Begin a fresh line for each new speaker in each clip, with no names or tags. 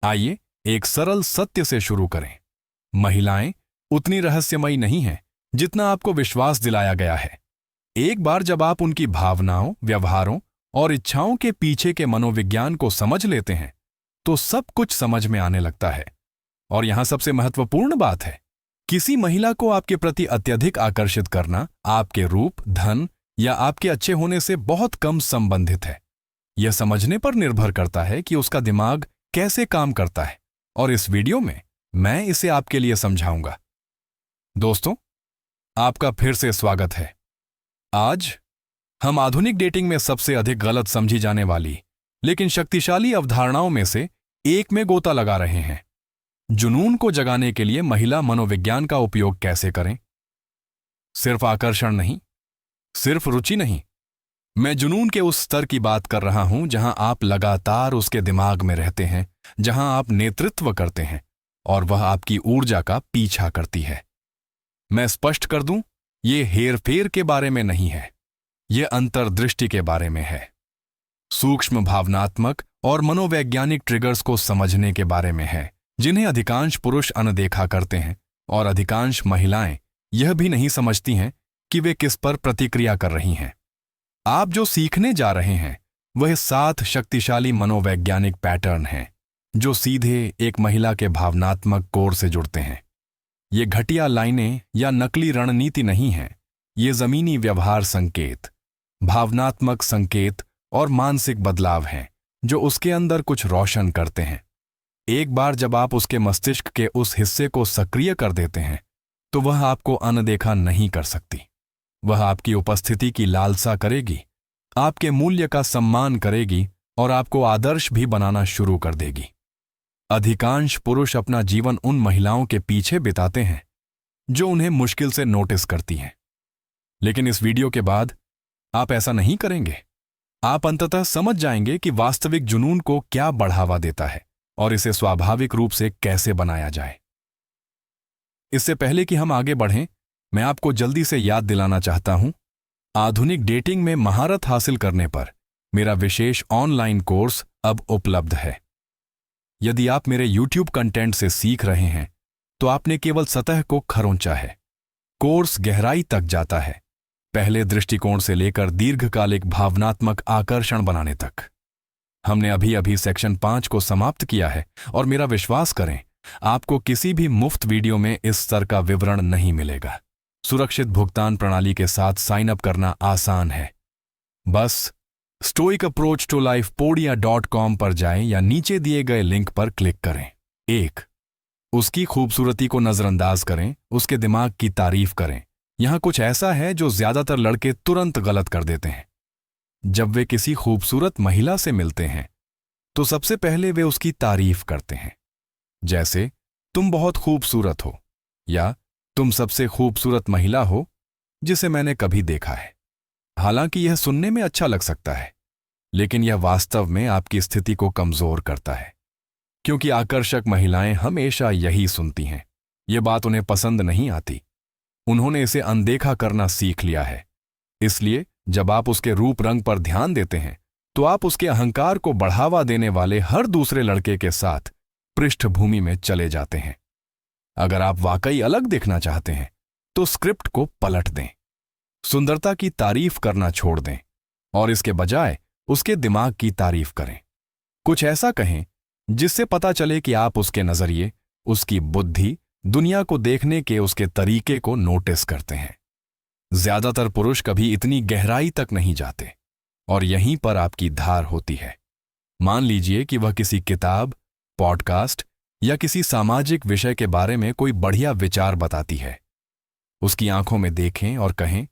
आइए एक सरल सत्य से शुरू करें। महिलाएं उतनी रहस्यमयी नहीं हैं जितना आपको विश्वास दिलाया गया है। एक बार जब आप उनकी भावनाओं, व्यवहारों और इच्छाओं के पीछे के मनोविज्ञान को समझ लेते हैं तो सब कुछ समझ में आने लगता है। और यहां सबसे महत्वपूर्ण बात है, किसी महिला को आपके प्रति अत्यधिक आकर्षित करना आपके रूप, धन या आपके अच्छे होने से बहुत कम संबंधित है। यह समझने पर निर्भर करता है कि उसका दिमाग कैसे काम करता है, और इस वीडियो में मैं इसे आपके लिए समझाऊंगा। दोस्तों, आपका फिर से स्वागत है। आज हम आधुनिक डेटिंग में सबसे अधिक गलत समझी जाने वाली लेकिन शक्तिशाली अवधारणाओं में से एक में गोता लगा रहे हैं। जुनून को जगाने के लिए महिला मनोविज्ञान का उपयोग कैसे करें। सिर्फ आकर्षण नहीं, सिर्फ रुचि नहीं, मैं जुनून के उस स्तर की बात कर रहा हूं जहां आप लगातार उसके दिमाग में रहते हैं, जहां आप नेतृत्व करते हैं और वह आपकी ऊर्जा का पीछा करती है। मैं स्पष्ट कर दूं, ये हेरफेर के बारे में नहीं है, यह अंतर्दृष्टि के बारे में है। सूक्ष्म भावनात्मक और मनोवैज्ञानिक ट्रिगर्स को समझने के बारे में है, जिन्हें अधिकांश पुरुष अनदेखा करते हैं और अधिकांश महिलाएं यह भी नहीं समझती हैं कि वे किस पर प्रतिक्रिया कर रही हैं। आप जो सीखने जा रहे हैं वह 7 शक्तिशाली मनोवैज्ञानिक पैटर्न हैं जो सीधे एक महिला के भावनात्मक कोर से जुड़ते हैं। ये घटिया लाइनें या नकली रणनीति नहीं हैं, ये जमीनी व्यवहार संकेत, भावनात्मक संकेत और मानसिक बदलाव हैं जो उसके अंदर कुछ रोशन करते हैं। एक बार जब आप उसके मस्तिष्क के उस हिस्से को सक्रिय कर देते हैं तो वह आपको अनदेखा नहीं कर सकती। वह आपकी उपस्थिति की लालसा करेगी, आपके मूल्य का सम्मान करेगी और आपको आदर्श भी बनाना शुरू कर देगी। अधिकांश पुरुष अपना जीवन उन महिलाओं के पीछे बिताते हैं जो उन्हें मुश्किल से नोटिस करती हैं। लेकिन इस वीडियो के बाद आप ऐसा नहीं करेंगे। आप अंततः समझ जाएंगे कि वास्तविक जुनून को क्या बढ़ावा देता है और इसे स्वाभाविक रूप से कैसे बनाया जाए। इससे पहले कि हम आगे बढ़ें, मैं आपको जल्दी से याद दिलाना चाहता हूं, आधुनिक डेटिंग में महारत हासिल करने पर मेरा विशेष ऑनलाइन कोर्स अब उपलब्ध है। यदि आप मेरे YouTube कंटेंट से सीख रहे हैं तो आपने केवल सतह को खरोंचा है। कोर्स गहराई तक जाता है, पहले दृष्टिकोण से लेकर दीर्घकालिक भावनात्मक आकर्षण बनाने तक। हमने अभी अभी सेक्शन 5 को समाप्त किया है और मेरा विश्वास करें, आपको किसी भी मुफ्त वीडियो में इस स्तर का विवरण नहीं मिलेगा। सुरक्षित भुगतान प्रणाली के साथ साइन अप करना आसान है। बस stoicapproachtolifepodia.com पर जाएं या नीचे दिए गए लिंक पर क्लिक करें। 1. उसकी खूबसूरती को नजरअंदाज करें, उसके दिमाग की तारीफ करें। यहां कुछ ऐसा है जो ज्यादातर लड़के तुरंत गलत कर देते हैं। जब वे किसी खूबसूरत महिला से मिलते हैं तो सबसे पहले वे उसकी तारीफ करते हैं, जैसे तुम बहुत खूबसूरत हो या तुम सबसे खूबसूरत महिला हो जिसे मैंने कभी देखा है। हालांकि यह सुनने में अच्छा लग सकता है, लेकिन यह वास्तव में आपकी स्थिति को कमजोर करता है, क्योंकि आकर्षक महिलाएं हमेशा यही सुनती हैं। यह बात उन्हें पसंद नहीं आती। उन्होंने इसे अनदेखा करना सीख लिया है। इसलिए जब आप उसके रूप रंग पर ध्यान देते हैं तो आप उसके अहंकार को बढ़ावा देने वाले हर दूसरे लड़के के साथ पृष्ठभूमि में चले जाते हैं। अगर आप वाकई अलग दिखना चाहते हैं तो स्क्रिप्ट को पलट दें, सुंदरता की तारीफ करना छोड़ दें और इसके बजाय उसके दिमाग की तारीफ करें। कुछ ऐसा कहें जिससे पता चले कि आप उसके नजरिए, उसकी बुद्धि, दुनिया को देखने के उसके तरीके को नोटिस करते हैं। ज्यादातर पुरुष कभी इतनी गहराई तक नहीं जाते और यहीं पर आपकी धार होती है। मान लीजिए कि वह किसी किताब, पॉडकास्ट या किसी सामाजिक विषय के बारे में कोई बढ़िया विचार बताती है। उसकी आंखों में देखें और कहें,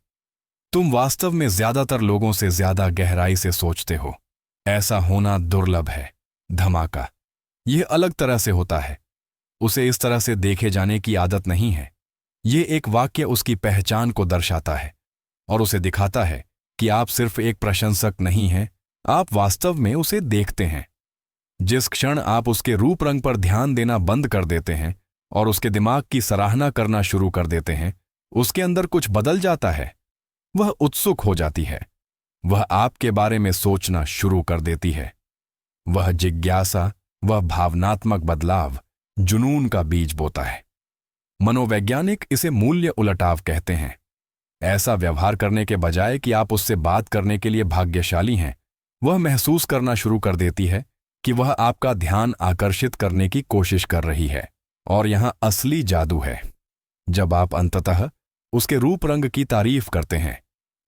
तुम वास्तव में ज्यादातर लोगों से ज्यादा गहराई से सोचते हो। ऐसा होना दुर्लभ है। धमाका यह अलग तरह से होता है। उसे इस तरह से देखे जाने की आदत नहीं है। ये एक वाक्य उसकी पहचान को दर्शाता है और उसे दिखाता है कि आप सिर्फ एक प्रशंसक नहीं हैं, आप वास्तव में उसे देखते हैं। जिस क्षण आप उसके रूप रंग पर ध्यान देना बंद कर देते हैं और उसके दिमाग की सराहना करना शुरू कर देते हैं, उसके अंदर कुछ बदल जाता है। वह उत्सुक हो जाती है, वह आपके बारे में सोचना शुरू कर देती है। वह जिज्ञासा, वह भावनात्मक बदलाव जुनून का बीज बोता है। मनोवैज्ञानिक इसे मूल्य उलटाव कहते हैं। ऐसा व्यवहार करने के बजाय कि आप उससे बात करने के लिए भाग्यशाली हैं, वह महसूस करना शुरू कर देती है कि वह आपका ध्यान आकर्षित करने की कोशिश कर रही है। और यहां असली जादू है जब आप अंततः उसके रूप रंग की तारीफ करते हैं,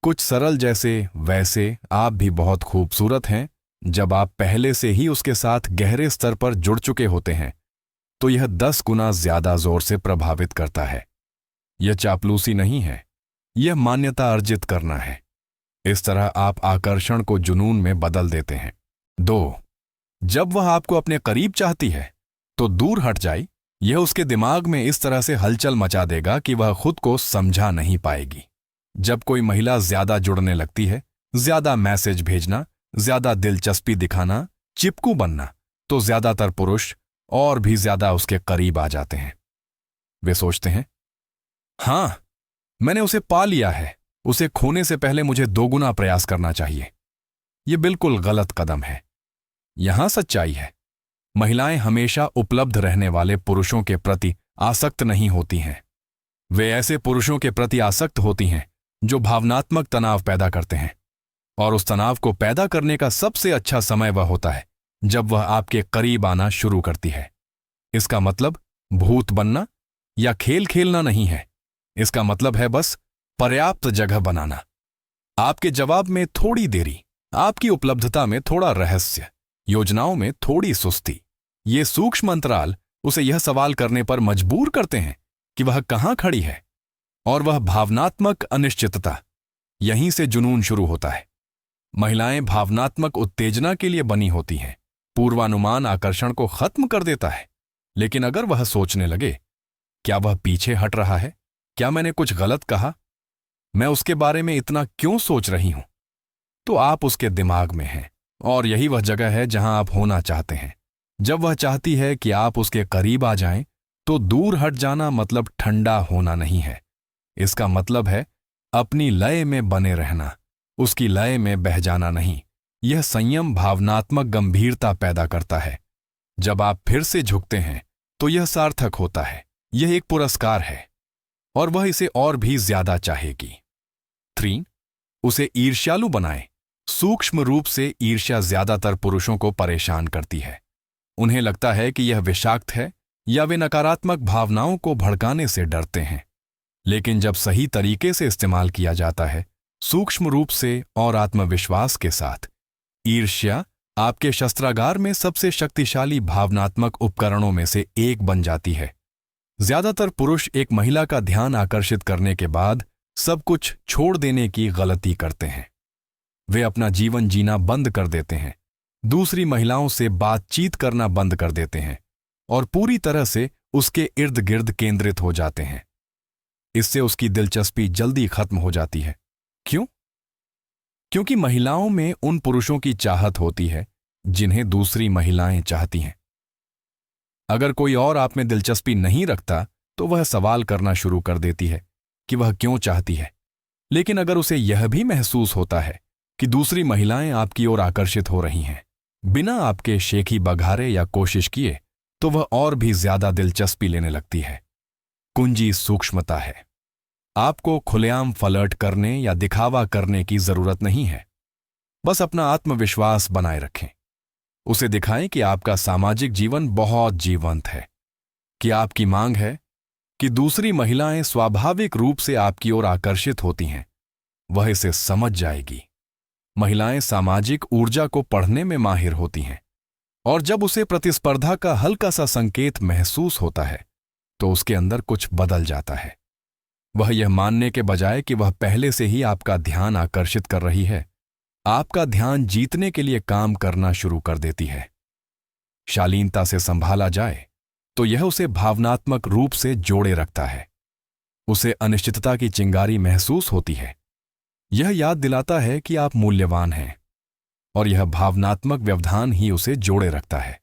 कुछ सरल जैसे वैसे आप भी बहुत खूबसूरत हैं। जब आप पहले से ही उसके साथ गहरे स्तर पर जुड़ चुके होते हैं तो यह 10 गुना ज्यादा जोर से प्रभावित करता है। यह चापलूसी नहीं है, यह मान्यता अर्जित करना है। इस तरह आप आकर्षण को जुनून में बदल देते हैं। 2. जब वह आपको अपने करीब चाहती है तो दूर हट जाए। यह उसके दिमाग में इस तरह से हलचल मचा देगा कि वह खुद को समझा नहीं पाएगी। जब कोई महिला ज्यादा जुड़ने लगती है, ज्यादा मैसेज भेजना, ज्यादा दिलचस्पी दिखाना, चिपकू बनना, तो ज्यादातर पुरुष और भी ज्यादा उसके करीब आ जाते हैं। वे सोचते हैं, हां, मैंने उसे पा लिया है, उसे खोने से पहले मुझे 2 गुना प्रयास करना चाहिए। यह बिल्कुल गलत कदम है। यहां सच्चाई है, महिलाएं हमेशा उपलब्ध रहने वाले पुरुषों के प्रति आसक्त नहीं होती हैं। वे ऐसे पुरुषों के प्रति आसक्त होती हैं जो भावनात्मक तनाव पैदा करते हैं। और उस तनाव को पैदा करने का सबसे अच्छा समय वह होता है जब वह आपके करीब आना शुरू करती है। इसका मतलब भूत बनना या खेल खेलना नहीं है। इसका मतलब है बस पर्याप्त जगह बनाना। आपके जवाब में थोड़ी देरी, आपकी उपलब्धता में थोड़ा रहस्य, योजनाओं में थोड़ी सुस्ती। ये सूक्ष्म अंतराल उसे यह सवाल करने पर मजबूर करते हैं कि वह कहां खड़ी है। और वह भावनात्मक अनिश्चितता, यहीं से जुनून शुरू होता है। महिलाएं भावनात्मक उत्तेजना के लिए बनी होती हैं। पूर्वानुमान आकर्षण को खत्म कर देता है। लेकिन अगर वह सोचने लगे, क्या वह पीछे हट रहा है? क्या मैंने कुछ गलत कहा? मैं उसके बारे में इतना क्यों सोच रही हूं? तो आप उसके दिमाग में हैं और यही वह जगह है जहां आप होना चाहते हैं। जब वह चाहती है कि आप उसके करीब आ जाएं, तो दूर हट जाना मतलब ठंडा होना नहीं है। इसका मतलब है अपनी लय में बने रहना, उसकी लय में बह जाना नहीं। यह संयम भावनात्मक गंभीरता पैदा करता है। जब आप फिर से झुकते हैं तो यह सार्थक होता है। यह एक पुरस्कार है और वह इसे और भी ज्यादा चाहेगी। 3. उसे ईर्ष्यालु बनाएं। सूक्ष्म रूप से ईर्ष्या ज्यादातर पुरुषों को परेशान करती है। उन्हें लगता है कि यह विषाक्त है या वे नकारात्मक भावनाओं को भड़काने से डरते हैं। लेकिन जब सही तरीके से इस्तेमाल किया जाता है, सूक्ष्म रूप से और आत्मविश्वास के साथ, ईर्ष्या आपके शस्त्रागार में सबसे शक्तिशाली भावनात्मक उपकरणों में से एक बन जाती है। ज्यादातर पुरुष एक महिला का ध्यान आकर्षित करने के बाद सब कुछ छोड़ देने की गलती करते हैं। वे अपना जीवन जीना बंद कर देते हैं, दूसरी महिलाओं से बातचीत करना बंद कर देते हैं और पूरी तरह से उसके इर्द गिर्द केंद्रित हो जाते हैं। इससे उसकी दिलचस्पी जल्दी खत्म हो जाती है। क्यों? क्योंकि महिलाओं में उन पुरुषों की चाहत होती है जिन्हें दूसरी महिलाएं चाहती हैं। अगर कोई और आप में दिलचस्पी नहीं रखता तो वह सवाल करना शुरू कर देती है कि वह क्यों चाहती है। लेकिन अगर उसे यह भी महसूस होता है कि दूसरी महिलाएं आपकी ओर आकर्षित हो रही हैं, बिना आपके शेखी बघारे या कोशिश किए, तो वह और भी ज्यादा दिलचस्पी लेने लगती है। कुंजी सूक्ष्मता है। आपको खुलेआम फ्लर्ट करने या दिखावा करने की जरूरत नहीं है। बस अपना आत्मविश्वास बनाए रखें। उसे दिखाएं कि आपका सामाजिक जीवन बहुत जीवंत है, कि आपकी मांग है कि दूसरी महिलाएं स्वाभाविक रूप से आपकी ओर आकर्षित होती हैं। वह इसे समझ जाएगी। महिलाएं सामाजिक ऊर्जा को पढ़ने में माहिर होती हैं और जब उसे प्रतिस्पर्धा का हल्का सा संकेत महसूस होता है तो उसके अंदर कुछ बदल जाता है। वह यह मानने के बजाय कि वह पहले से ही आपका ध्यान आकर्षित कर रही है, आपका ध्यान जीतने के लिए काम करना शुरू कर देती है। शालीनता से संभाला जाए तो यह उसे भावनात्मक रूप से जोड़े रखता है। उसे अनिश्चितता की चिंगारी महसूस होती है। यह याद दिलाता है कि आप मूल्यवान हैं और यह भावनात्मक व्यवधान ही उसे जोड़े रखता है।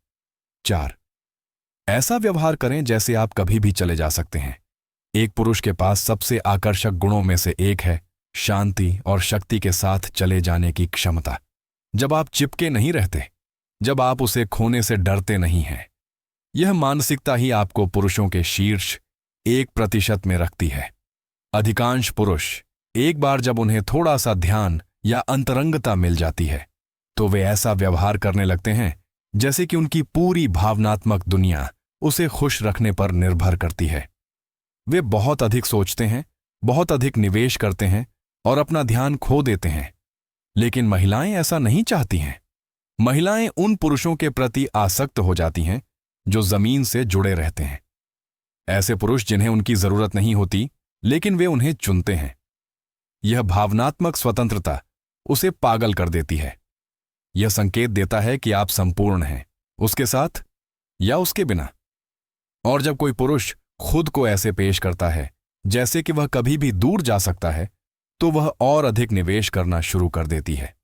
4. ऐसा व्यवहार करें जैसे आप कभी भी चले जा सकते हैं। एक पुरुष के पास सबसे आकर्षक गुणों में से एक है शांति और शक्ति के साथ चले जाने की क्षमता। जब आप चिपके नहीं रहते, जब आप उसे खोने से डरते नहीं हैं। यह मानसिकता ही आपको पुरुषों के शीर्ष 1% में रखती है। अधिकांश पुरुष एक बार जब उन्हें थोड़ा सा ध्यान या अंतरंगता मिल जाती है तो वे ऐसा व्यवहार करने लगते हैं जैसे कि उनकी पूरी भावनात्मक दुनिया उसे खुश रखने पर निर्भर करती है। वे बहुत अधिक सोचते हैं, बहुत अधिक निवेश करते हैं और अपना ध्यान खो देते हैं। लेकिन महिलाएं ऐसा नहीं चाहती हैं। महिलाएं उन पुरुषों के प्रति आसक्त हो जाती हैं जो जमीन से जुड़े रहते हैं। ऐसे पुरुष जिन्हें उनकी जरूरत नहीं होती लेकिन वे उन्हें चुनते हैं। यह भावनात्मक स्वतंत्रता उसे पागल कर देती है। यह संकेत देता है कि आप संपूर्ण हैं, उसके साथ या उसके बिना। और जब कोई पुरुष खुद को ऐसे पेश करता है जैसे कि वह कभी भी दूर जा सकता है तो वह और अधिक निवेश करना शुरू कर देती है।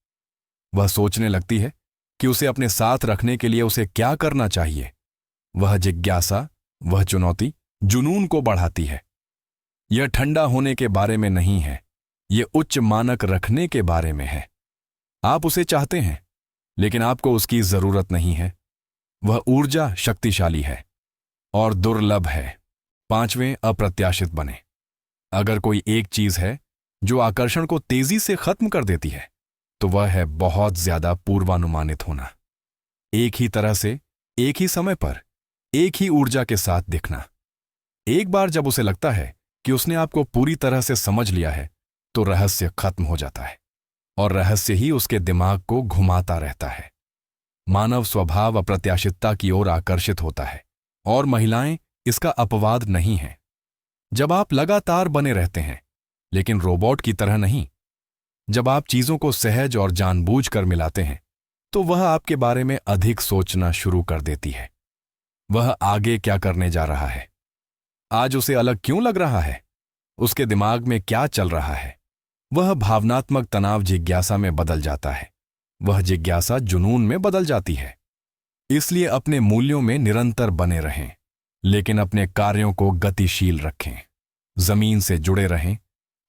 वह सोचने लगती है कि उसे अपने साथ रखने के लिए उसे क्या करना चाहिए। वह जिज्ञासा, वह चुनौती जुनून को बढ़ाती है। यह ठंडा होने के बारे में नहीं है, यह उच्च मानक रखने के बारे में है। आप उसे चाहते हैं लेकिन आपको उसकी जरूरत नहीं है। वह ऊर्जा शक्तिशाली है और दुर्लभ है। 5वें, अप्रत्याशित बने। अगर कोई एक चीज है जो आकर्षण को तेजी से खत्म कर देती है तो वह है बहुत ज्यादा पूर्वानुमानित होना। एक ही तरह से, एक ही समय पर, एक ही ऊर्जा के साथ दिखना। एक बार जब उसे लगता है कि उसने आपको पूरी तरह से समझ लिया है तो रहस्य खत्म हो जाता है और रहस्य ही उसके दिमाग को घुमाता रहता है। मानव स्वभाव अप्रत्याशितता की ओर आकर्षित होता है और महिलाएं इसका अपवाद नहीं हैं। जब आप लगातार बने रहते हैं लेकिन रोबोट की तरह नहीं, जब आप चीजों को सहज और जानबूझकर मिलाते हैं तो वह आपके बारे में अधिक सोचना शुरू कर देती है। वह आगे क्या करने जा रहा है, आज उसे अलग क्यों लग रहा है, उसके दिमाग में क्या चल रहा है। वह भावनात्मक तनाव जिज्ञासा में बदल जाता है, वह जिज्ञासा जुनून में बदल जाती है। इसलिए अपने मूल्यों में निरंतर बने रहें लेकिन अपने कार्यों को गतिशील रखें। जमीन से जुड़े रहें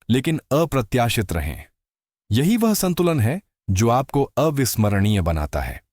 लेकिन अप्रत्याशित रहें। यही वह संतुलन है जो आपको अविस्मरणीय बनाता है।